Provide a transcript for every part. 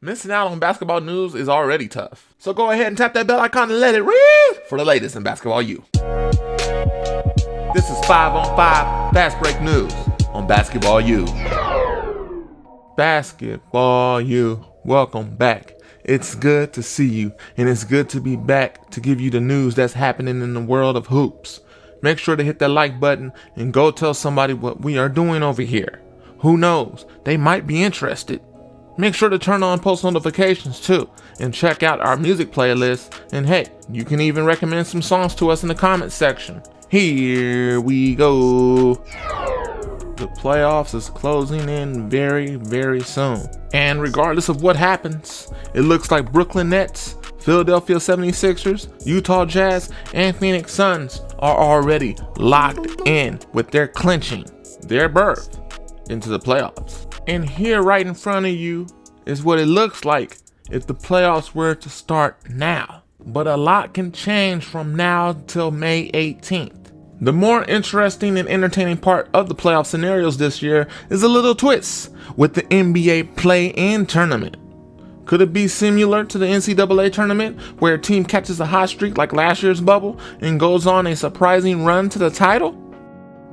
Missing out on basketball news is already tough. So go ahead and tap that bell icon and let it ring for the latest in Basketball U. This is 5 on 5 Fast Break News on Basketball U. Basketball U, welcome back. It's good to see you, and it's good to be back to give you the news that's happening in the world of hoops. Make sure to hit that like button and go tell somebody what we are doing over here. Who knows, they might be interested. Make sure to turn on post notifications too, and check out our music playlist, and hey, you can even recommend some songs to us in the comments section. Here we go. The playoffs is closing in very, very soon. And regardless of what happens, it looks like Brooklyn Nets, Philadelphia 76ers, Utah Jazz, and Phoenix Suns are already locked in with their clinching their berth into the playoffs. And here right in front of you is what it looks like if the playoffs were to start now. But a lot can change from now till May 18th. The more interesting and entertaining part of the playoff scenarios this year is a little twist with the NBA play-in tournament. Could it be similar to the NCAA tournament where a team catches a hot streak like last year's bubble and goes on a surprising run to the title?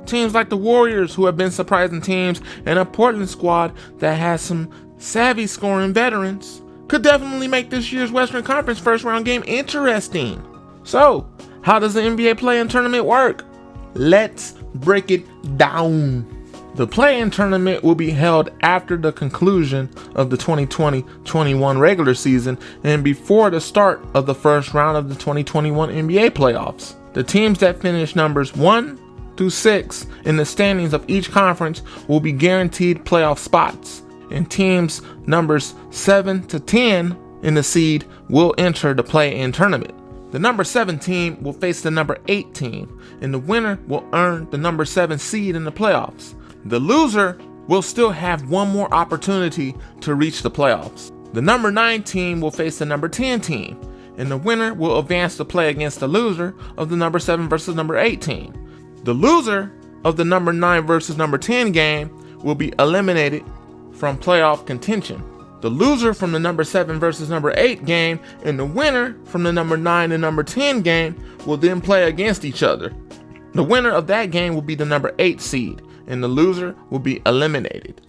Teams like the Warriors, who have been surprising teams, and a Portland squad that has some savvy scoring veterans, could definitely make this year's Western Conference first round game interesting. So, how does the NBA play-in tournament work? Let's break it down. The play-in tournament will be held after the conclusion of the 2020-21 regular season and before the start of the first round of the 2021 NBA playoffs. The teams that finish numbers 1 through 6 in the standings of each conference will be guaranteed playoff spots, and teams numbers 7 to 10 in the seed will enter the play-in tournament. The number 7 team will face the number 8 team, and the winner will earn the number 7 seed in the playoffs. The loser will still have one more opportunity to reach the playoffs. The number 9 team will face the number 10 team, and the winner will advance to play against the loser of the number 7 versus number 8 team. The loser of the number 9 versus number 10 game will be eliminated from playoff contention. The loser from the number 7 versus number 8 game and the winner from the number 9 and number 10 game will then play against each other. The winner of that game will be the number 8 seed, and the loser will be eliminated.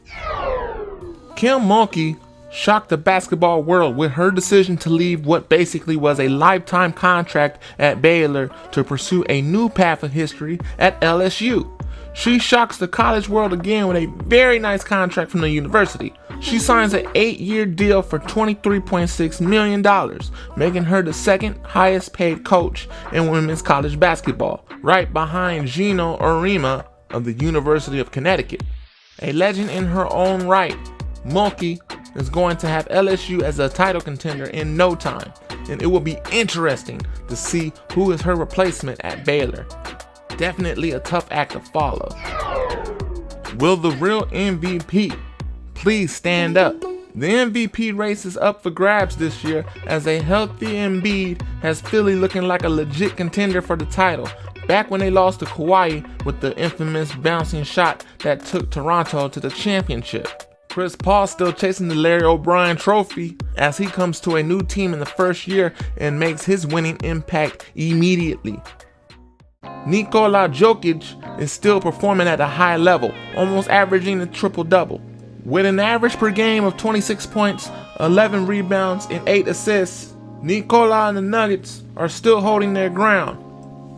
Kim Mulkey shocked the basketball world with her decision to leave what basically was a lifetime contract at Baylor to pursue a new path of history at LSU. She shocks the college world again with a very nice contract from the university. She signs an 8-year deal for $23.6 million, making her the second highest paid coach in women's college basketball, right behind Gino Auriemma of the University of Connecticut. A legend in her own right, Mulkey is going to have LSU as a title contender in no time, and it will be interesting to see who is her replacement at Baylor. Definitely a tough act to follow. Will the real MVP please stand up? The MVP race is up for grabs this year as a healthy Embiid has Philly looking like a legit contender for the title, back when they lost to Kawhi with the infamous bouncing shot that took Toronto to the championship. Chris Paul still chasing the Larry O'Brien trophy as he comes to a new team in the first year and makes his winning impact immediately. Nikola Jokic is still performing at a high level, almost averaging a triple-double. With an average per game of 26 points, 11 rebounds, and 8 assists, Nikola and the Nuggets are still holding their ground,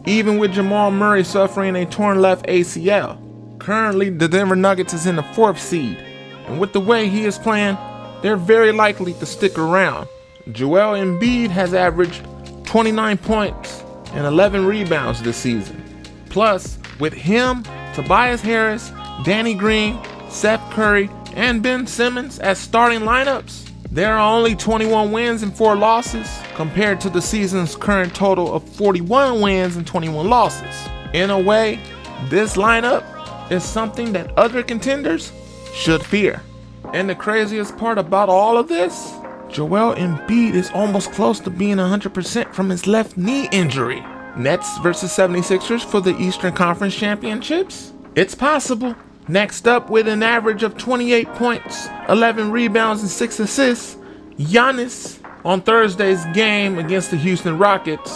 even with Jamal Murray suffering a torn left ACL. Currently, the Denver Nuggets is in the 4th seed, and with the way he is playing, they're very likely to stick around. Joel Embiid has averaged 29 points and 11 rebounds this season. Plus, with him, Tobias Harris, Danny Green, Seth Curry, and Ben Simmons as starting lineups, there are only 21 wins and 4 losses compared to the season's current total of 41 wins and 21 losses. In a way, this lineup is something that other contenders should fear. And the craziest part about all of this, Joel Embiid is almost close to being 100% from his left knee injury. Nets versus 76ers for the Eastern Conference Championships? It's possible. Next up, with an average of 28 points, 11 rebounds, and 6 assists, Giannis, on Thursday's game against the Houston Rockets,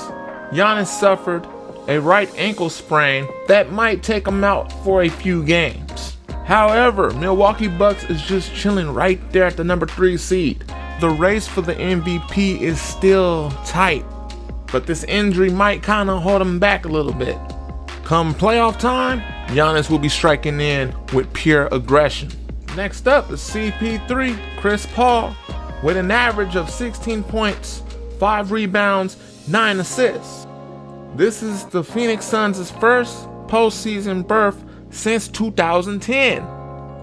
Giannis suffered a right ankle sprain that might take him out for a few games. However, Milwaukee Bucks is just chilling right there at the number 3 seed. The race for the MVP is still tight, but this injury might kind of hold him back a little bit. Come playoff time, Giannis will be striking in with pure aggression. Next up is CP3, Chris Paul, with an average of 16 points, 5 rebounds, 9 assists. This is the Phoenix Suns' first postseason berth since 2010.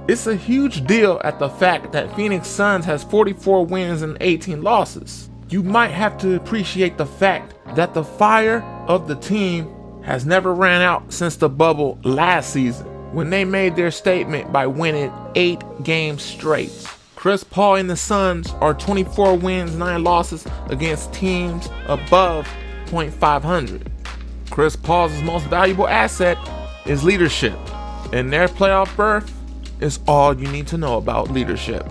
It's a huge deal at the fact that Phoenix Suns has 44 wins and 18 losses. You might have to appreciate the fact that the fire of the team has never ran out since the bubble last season, when they made their statement by winning 8 games straight. Chris Paul and the Suns are 24 wins, 9 losses against teams above .500. Chris Paul's most valuable asset is leadership, and their playoff berth is all you need to know about leadership.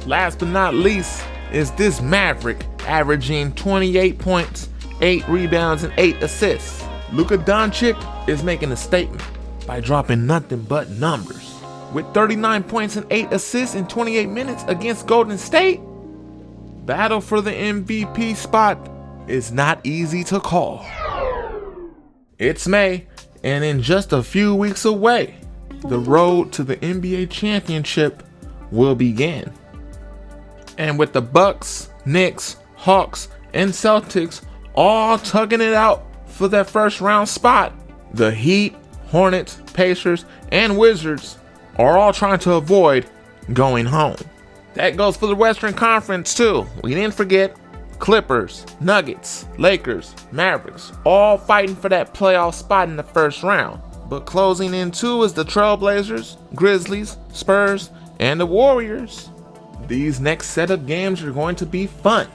Last but not least is this Maverick, averaging 28 points, 8 rebounds, and 8 assists. Luka Doncic is making a statement by dropping nothing but numbers. With 39 points and 8 assists in 28 minutes against Golden State, battle for the MVP spot is not easy to call. It's May, and in just a few weeks away, the road to the NBA championship will begin. And with the Bucks, Knicks, Hawks, and Celtics all tugging it out for that first round spot, the Heat, Hornets, Pacers, and Wizards are all trying to avoid going home. That goes for the Western Conference too. We didn't forget Clippers, Nuggets, Lakers, Mavericks, all fighting for that playoff spot in the first round. But closing in too is the Trailblazers, Grizzlies, Spurs, and the Warriors. These next set of games are going to be fun.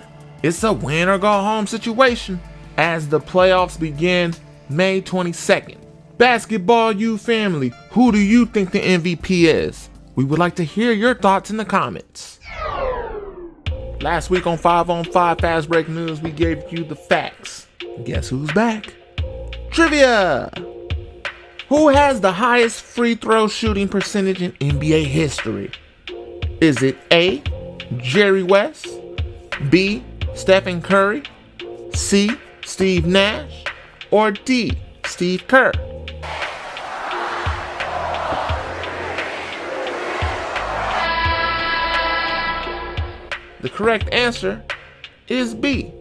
It's a win or go home situation as the playoffs begin May 22nd. Basketball U family, who do you think the MVP is? We would like to hear your thoughts in the comments. Last week on 5-on-5 Fast Break News, we gave you the facts. Guess who's back? Trivia! Who has the highest free throw shooting percentage in NBA history? Is it A, Jerry West, B, Stephen Curry, C, Steve Nash, or D, Steve Kerr? The correct answer is B.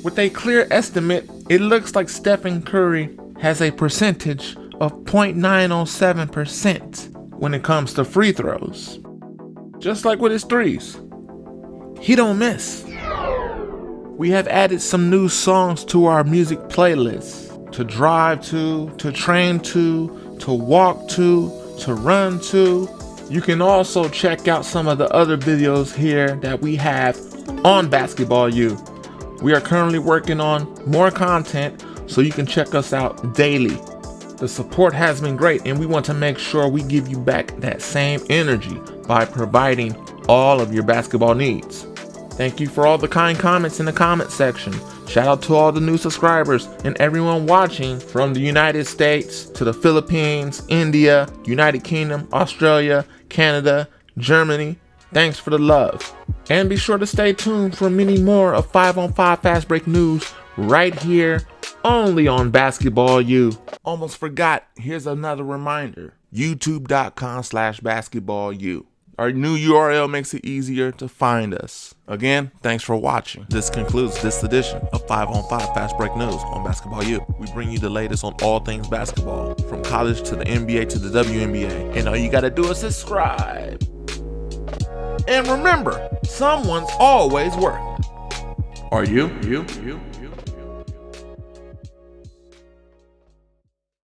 With a clear estimate, it looks like Stephen Curry has a percentage of 0.907% when it comes to free throws. Just like with his threes, he don't miss. We have added some new songs to our music playlist to drive to train to walk to run to. You can also check out some of the other videos here that we have on Basketball U. We are currently working on more content, so you can check us out daily. The support has been great, and we want to make sure we give you back that same energy by providing all of your basketball needs. Thank you for all the kind comments in the comment section. Shout out to all the new subscribers and everyone watching from the United States to the Philippines, India, United Kingdom, Australia, Canada, Germany. Thanks for the love. And be sure to stay tuned for many more of 5-on-5 Fast Break News right here, only on Basketball U. Almost forgot, here's another reminder. YouTube.com/BasketballU. Our new URL makes it easier to find us. Again, thanks for watching. This concludes this edition of 5-on-5 Fast Break News on Basketball U. We bring you the latest on all things basketball, from college to the NBA to the WNBA. And all you gotta do is subscribe. And remember, someone's always working. Are you?